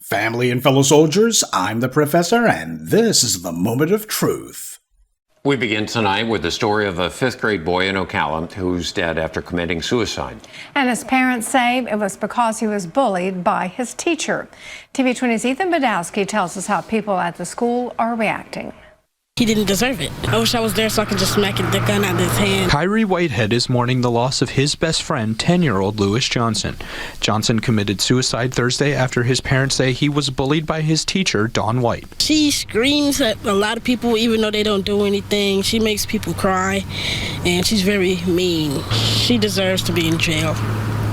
Family and fellow soldiers, I'm the Professor, and this is the Moment of Truth. We begin tonight with the story of a fifth-grade boy in Ocala who's dead after committing suicide. And his parents say it was because he was bullied by his teacher. TV 20's Ethan Badowski tells us how people at the school are reacting. He didn't deserve it. I wish I was there so I could just smack the gun out of his hand. Kyrie Whitehead is mourning the loss of his best friend, 10-year-old Lewis Johnson. Johnson committed suicide Thursday after his parents say he was bullied by his teacher, Dawn White. She screams at a lot of people even though they don't do anything. She makes people cry, and she's very mean. She deserves to be in jail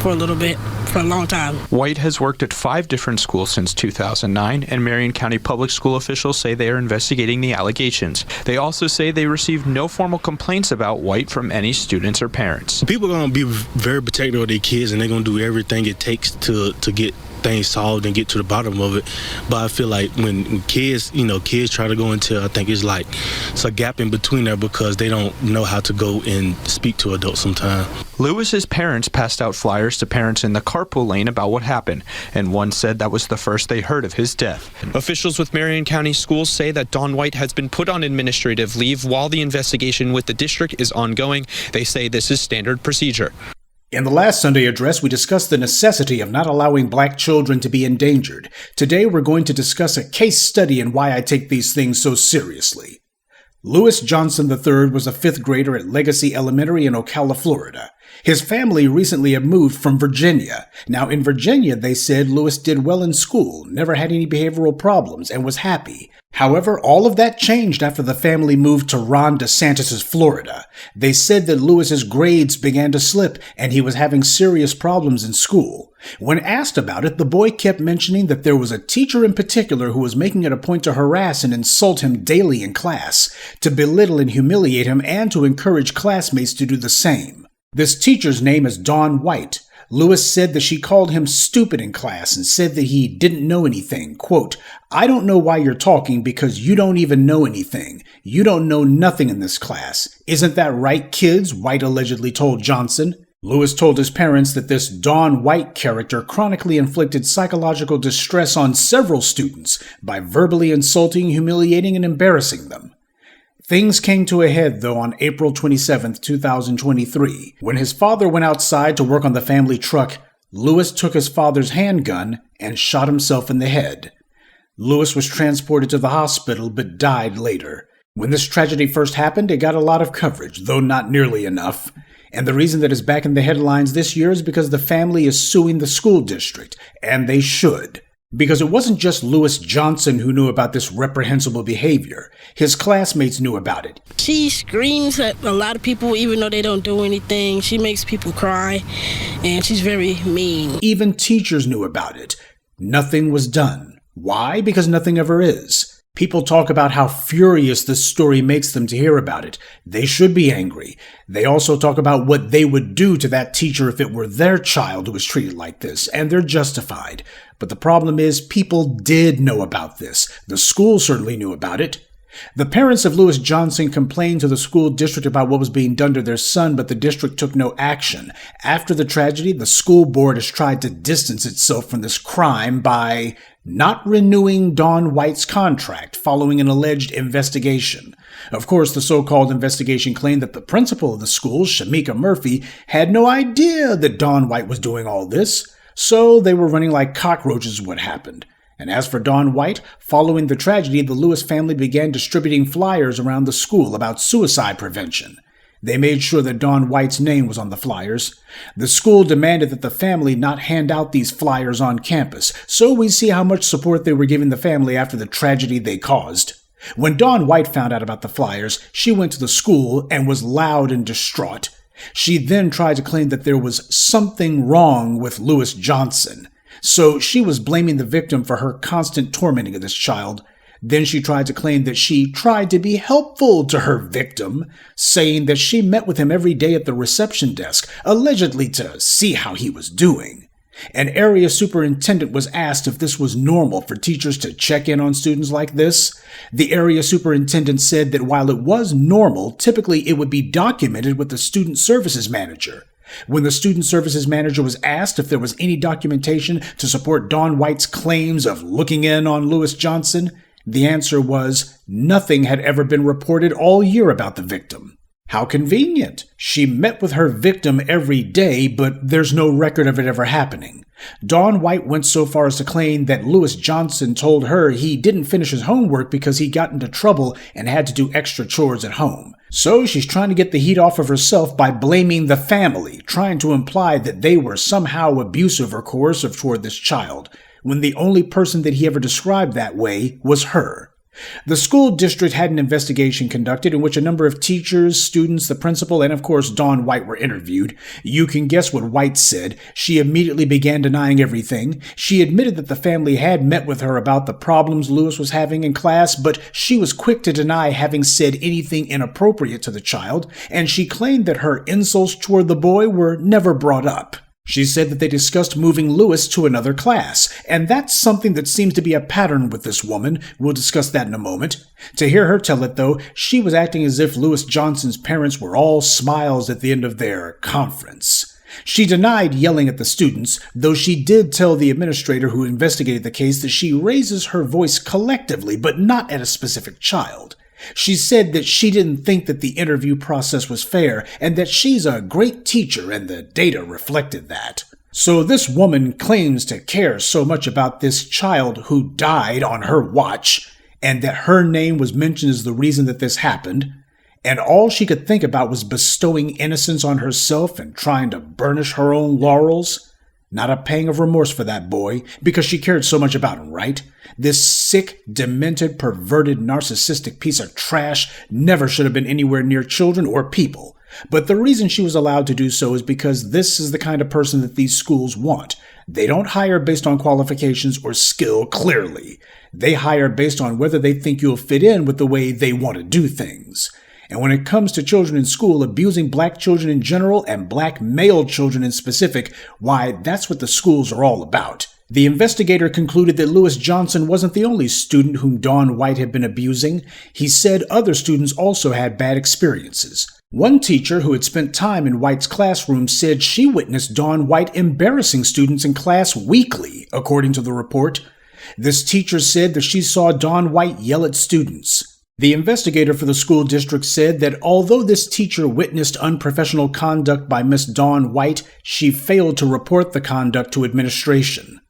for a little bit. For a long time. White has worked at 5 different schools since 2009, and Marion County Public School officials say they are investigating the allegations. They also say they received no formal complaints about White from any students or parents. People are going to be very protective of their kids, and they're going to do everything it takes to get things solved and get to the bottom of it. But I feel like when kids try to go into, I think it's a gap in between there because they don't know how to go and speak to adults sometimes. Lewis's parents passed out flyers to parents in the carpool lane about what happened, and one said that was the first they heard of his death. Officials with Marion County Schools say that Dawn White has been put on administrative leave while the investigation with the district is ongoing. They say this is standard procedure. In the last Sunday address, we discussed the necessity of not allowing black children to be endangered. Today, we're going to discuss a case study and why I take these things so seriously. Lewis Johnson III was a 5th grader at Legacy Elementary in Ocala, Florida. His family recently had moved from Virginia. Now, in Virginia, they said Lewis did well in school, never had any behavioral problems, and was happy. However, all of that changed after the family moved to Ron DeSantis' Florida. They said that Lewis's grades began to slip, and he was having serious problems in school. When asked about it, the boy kept mentioning that there was a teacher in particular who was making it a point to harass and insult him daily in class, to belittle and humiliate him, and to encourage classmates to do the same. This teacher's name is Dawn White. Lewis said that she called him stupid in class and said that he didn't know anything. Quote, "I don't know why you're talking because you don't even know anything. You don't know nothing in this class. Isn't that right, kids?" White allegedly told Johnson. Lewis told his parents that this Dawn White character chronically inflicted psychological distress on several students by verbally insulting, humiliating, and embarrassing them. Things came to a head, though, on April 27, 2023. When his father went outside to work on the family truck, Lewis took his father's handgun and shot himself in the head. Lewis was transported to the hospital but died later. When this tragedy first happened, it got a lot of coverage, though not nearly enough. And the reason that it's back in the headlines this year is because the family is suing the school district, and they should. Because it wasn't just Lewis Johnson who knew about this reprehensible behavior. His classmates knew about it. She screams at a lot of people even though they don't do anything. She makes people cry, and she's very mean. Even teachers knew about it. Nothing was done. Why? Because nothing ever is. People talk about how furious this story makes them to hear about it. They should be angry. They also talk about what they would do to that teacher if it were their child who was treated like this, and they're justified. But the problem is, people did know about this. The school certainly knew about it. The parents of Lewis Johnson complained to the school district about what was being done to their son, but the district took no action. After the tragedy, the school board has tried to distance itself from this crime by not renewing Dawn White's contract following an alleged investigation. Of course, the so-called investigation claimed that the principal of the school, Shamika Murphy, had no idea that Dawn White was doing all this, so they were running like cockroaches what happened. And as for Dawn White, following the tragedy, the Lewis family began distributing flyers around the school about suicide prevention. They made sure that Dawn White's name was on the flyers. The school demanded that the family not hand out these flyers on campus, so we see how much support they were giving the family after the tragedy they caused. When Dawn White found out about the flyers, she went to the school and was loud and distraught. She then tried to claim that there was something wrong with Lewis Johnson. So she was blaming the victim for her constant tormenting of this child. Then she tried to claim that she tried to be helpful to her victim, saying that she met with him every day at the reception desk, allegedly to see how he was doing. An area superintendent was asked if this was normal for teachers to check in on students like this. The area superintendent said that while it was normal, typically it would be documented with the student services manager. When the student services manager was asked if there was any documentation to support Dawn White's claims of looking in on Lewis Johnson, the answer was nothing had ever been reported all year about the victim. How convenient. She met with her victim every day, but there's no record of it ever happening. Dawn White went so far as to claim that Lewis Johnson told her he didn't finish his homework because he got into trouble and had to do extra chores at home. So she's trying to get the heat off of herself by blaming the family, trying to imply that they were somehow abusive or coercive toward this child, when the only person that he ever described that way was her. The school district had an investigation conducted in which a number of teachers, students, the principal, and of course Dawn White were interviewed. You can guess what White said. She immediately began denying everything. She admitted that the family had met with her about the problems Lewis was having in class, but she was quick to deny having said anything inappropriate to the child, and she claimed that her insults toward the boy were never brought up. She said that they discussed moving Lewis to another class, and that's something that seems to be a pattern with this woman. We'll discuss that in a moment. To hear her tell it, though, she was acting as if Lewis Johnson's parents were all smiles at the end of their conference. She denied yelling at the students, though she did tell the administrator who investigated the case that she raises her voice collectively, but not at a specific child. She said that she didn't think that the interview process was fair and that she's a great teacher and the data reflected that. So this woman claims to care so much about this child who died on her watch and that her name was mentioned as the reason that this happened, and all she could think about was bestowing innocence on herself and trying to burnish her own laurels. Not a pang of remorse for that boy, because she cared so much about him, right? This sick, demented, perverted, narcissistic piece of trash never should have been anywhere near children or people. But the reason she was allowed to do so is because this is the kind of person that these schools want. They don't hire based on qualifications or skill, clearly. They hire based on whether they think you'll fit in with the way they want to do things. And when it comes to children in school, abusing black children in general and black male children in specific, why, that's what the schools are all about. The investigator concluded that Lewis Johnson wasn't the only student whom Dawn White had been abusing. He said other students also had bad experiences. One teacher who had spent time in White's classroom said she witnessed Dawn White embarrassing students in class weekly, according to the report. This teacher said that she saw Dawn White yell at students. The investigator for the school district said that although this teacher witnessed unprofessional conduct by Miss Dawn White, she failed to report the conduct to administration.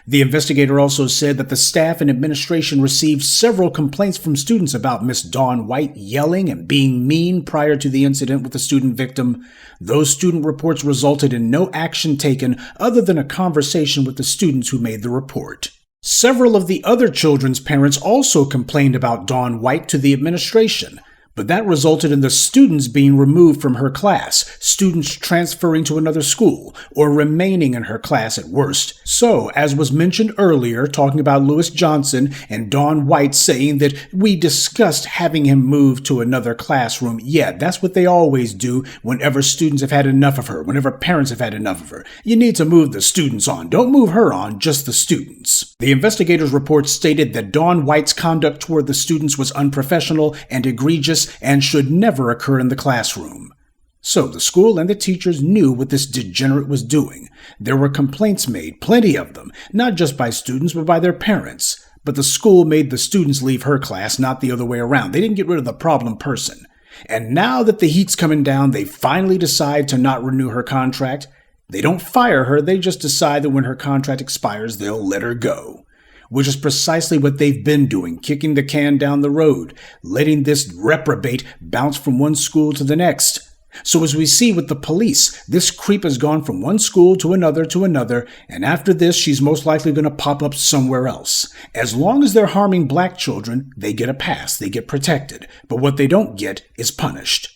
The investigator also said that the staff and administration received several complaints from students about Miss Dawn White yelling and being mean prior to the incident with the student victim. Those student reports resulted in no action taken other than a conversation with the students who made the report. Several of the other children's parents also complained about Dawn White to the administration, but that resulted in the students being removed from her class, students transferring to another school, or remaining in her class at worst. So, as was mentioned earlier, talking about Lewis Johnson and Dawn White saying that we discussed having him moved to another classroom. Yeah, that's what they always do whenever students have had enough of her, whenever parents have had enough of her. You need to move the students on. Don't move her on, just the students. The investigators' report stated that Dawn White's conduct toward the students was unprofessional and egregious and should never occur in the classroom. So the school and the teachers knew what this degenerate was doing. There were complaints made, plenty of them, not just by students but by their parents. But the school made the students leave her class, not the other way around. They didn't get rid of the problem person. And now that the heat's coming down, they finally decide to not renew her contract. They don't fire her, they just decide that when her contract expires, they'll let her go. Which is precisely what they've been doing, kicking the can down the road, letting this reprobate bounce from one school to the next. So as we see with the police, this creep has gone from one school to another, and after this, she's most likely going to pop up somewhere else. As long as they're harming black children, they get a pass, they get protected, but what they don't get is punished.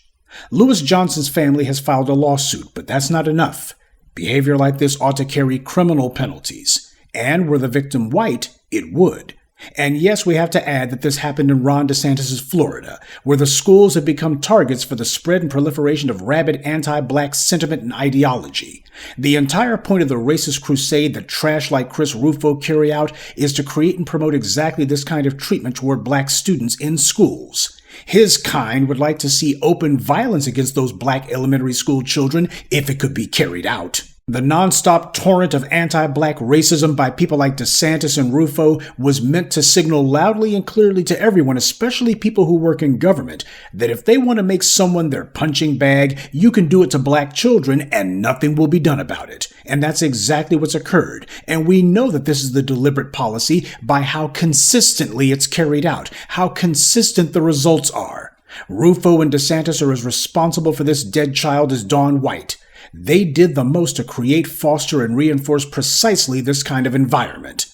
Lewis Johnson's family has filed a lawsuit, but that's not enough. Behavior like this ought to carry criminal penalties. And were the victim white, it would. And yes, we have to add that this happened in Ron DeSantis' Florida, where the schools have become targets for the spread and proliferation of rabid anti-black sentiment and ideology. The entire point of the racist crusade that trash like Chris Rufo carry out is to create and promote exactly this kind of treatment toward black students in schools. His kind would like to see open violence against those black elementary school children if it could be carried out. The nonstop torrent of anti-black racism by people like DeSantis and Rufo was meant to signal loudly and clearly to everyone, especially people who work in government, that if they want to make someone their punching bag, you can do it to black children and nothing will be done about it. And that's exactly what's occurred. And we know that this is the deliberate policy by how consistently it's carried out, how consistent the results are. Rufo and DeSantis are as responsible for this dead child as Dawn White. They did the most to create, foster, and reinforce precisely this kind of environment.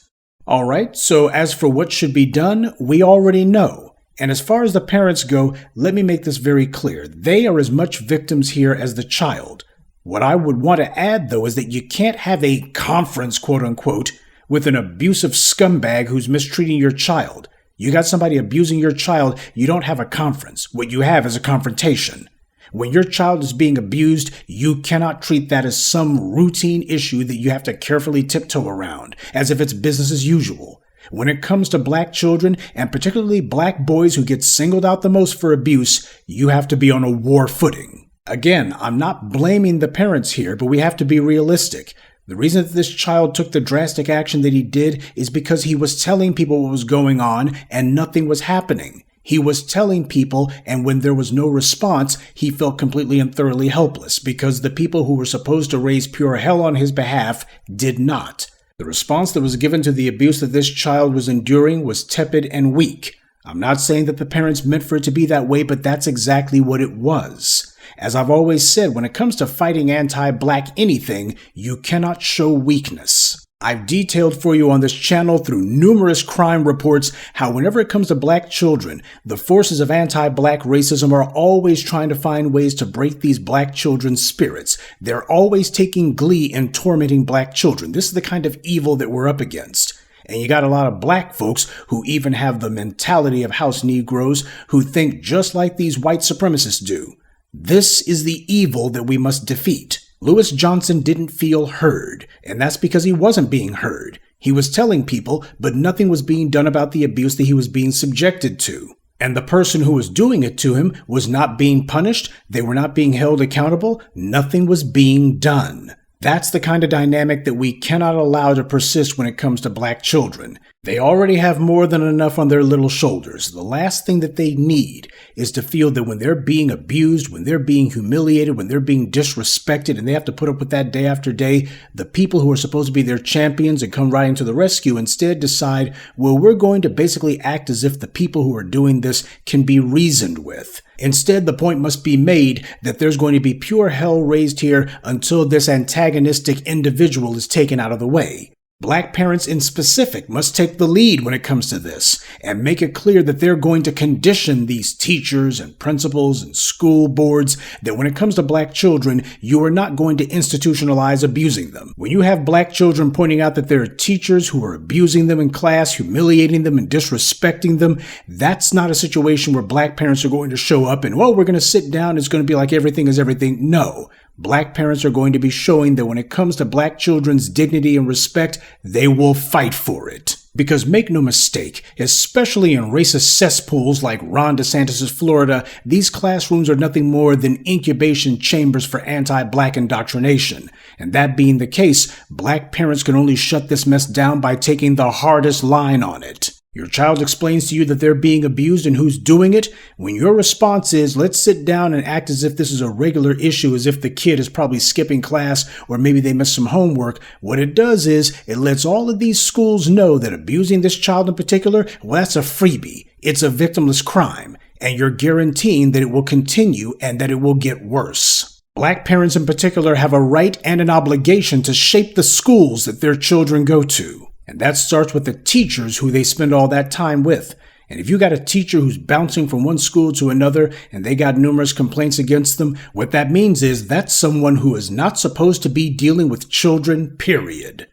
All right, so as for what should be done, we already know. And as far as the parents go, let me make this very clear. They are as much victims here as the child. What I would want to add, though, is that you can't have a conference, quote-unquote, with an abusive scumbag who's mistreating your child. You got somebody abusing your child, you don't have a conference. What you have is a confrontation. When your child is being abused, you cannot treat that as some routine issue that you have to carefully tiptoe around, as if it's business as usual. When it comes to black children, and particularly black boys who get singled out the most for abuse, you have to be on a war footing. Again, I'm not blaming the parents here, but we have to be realistic. The reason that this child took the drastic action that he did is because he was telling people what was going on and nothing was happening. He was telling people, and when there was no response, he felt completely and thoroughly helpless because the people who were supposed to raise pure hell on his behalf did not. The response that was given to the abuse that this child was enduring was tepid and weak. I'm not saying that the parents meant for it to be that way, but that's exactly what it was. As I've always said, when it comes to fighting anti-black anything, you cannot show weakness. I've detailed for you on this channel through numerous crime reports how whenever it comes to black children, the forces of anti-black racism are always trying to find ways to break these black children's spirits. They're always taking glee in tormenting black children. This is the kind of evil that we're up against. And you got a lot of black folks who even have the mentality of house Negroes who think just like these white supremacists do. This is the evil that we must defeat. Lewis Johnson didn't feel heard, and that's because he wasn't being heard. He was telling people, but nothing was being done about the abuse that he was being subjected to. And the person who was doing it to him was not being punished, they were not being held accountable, nothing was being done. That's the kind of dynamic that we cannot allow to persist when it comes to black children. They already have more than enough on their little shoulders. The last thing that they need is to feel that when they're being abused, when they're being humiliated, when they're being disrespected, and they have to put up with that day after day, the people who are supposed to be their champions and come riding to the rescue instead decide, well, we're going to basically act as if the people who are doing this can be reasoned with. Instead, the point must be made that there's going to be pure hell raised here until this antagonistic individual is taken out of the way. Black parents in specific must take the lead when it comes to this and make it clear that they're going to condition these teachers and principals and school boards that when it comes to black children, you are not going to institutionalize abusing them. When you have black children pointing out that there are teachers who are abusing them in class, humiliating them and disrespecting them, that's not a situation where black parents are going to show up and, well, we're going to sit down, it's going to be like everything is everything. No. Black parents are going to be showing that when it comes to black children's dignity and respect, they will fight for it. Because make no mistake, especially in racist cesspools like Ron DeSantis' Florida, these classrooms are nothing more than incubation chambers for anti-black indoctrination. And that being the case, black parents can only shut this mess down by taking the hardest line on it. Your child explains to you that they're being abused and who's doing it. When your response is, let's sit down and act as if this is a regular issue, as if the kid is probably skipping class or maybe they missed some homework, what it does is it lets all of these schools know that abusing this child in particular, well, that's a freebie. It's a victimless crime, and you're guaranteeing that it will continue and that it will get worse. Black parents in particular have a right and an obligation to shape the schools that their children go to. And that starts with the teachers who they spend all that time with. And if you got a teacher who's bouncing from one school to another and they got numerous complaints against them, what that means is that's someone who is not supposed to be dealing with children, period.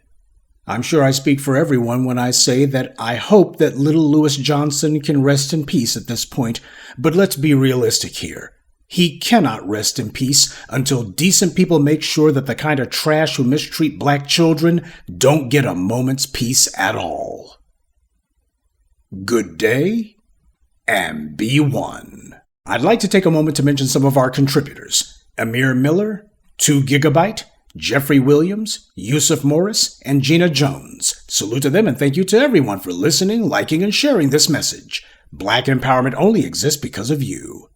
I'm sure I speak for everyone when I say that I hope that little Lewis Johnson can rest in peace at this point, but let's be realistic here. He cannot rest in peace until decent people make sure that the kind of trash who mistreat black children don't get a moment's peace at all. Good day, and be one. I'd like to take a moment to mention some of our contributors: Amir Miller, 2 Gigabyte, Jeffrey Williams, Yusuf Morris, and Gina Jones. Salute to them and thank you to everyone for listening, liking, and sharing this message. Black empowerment only exists because of you.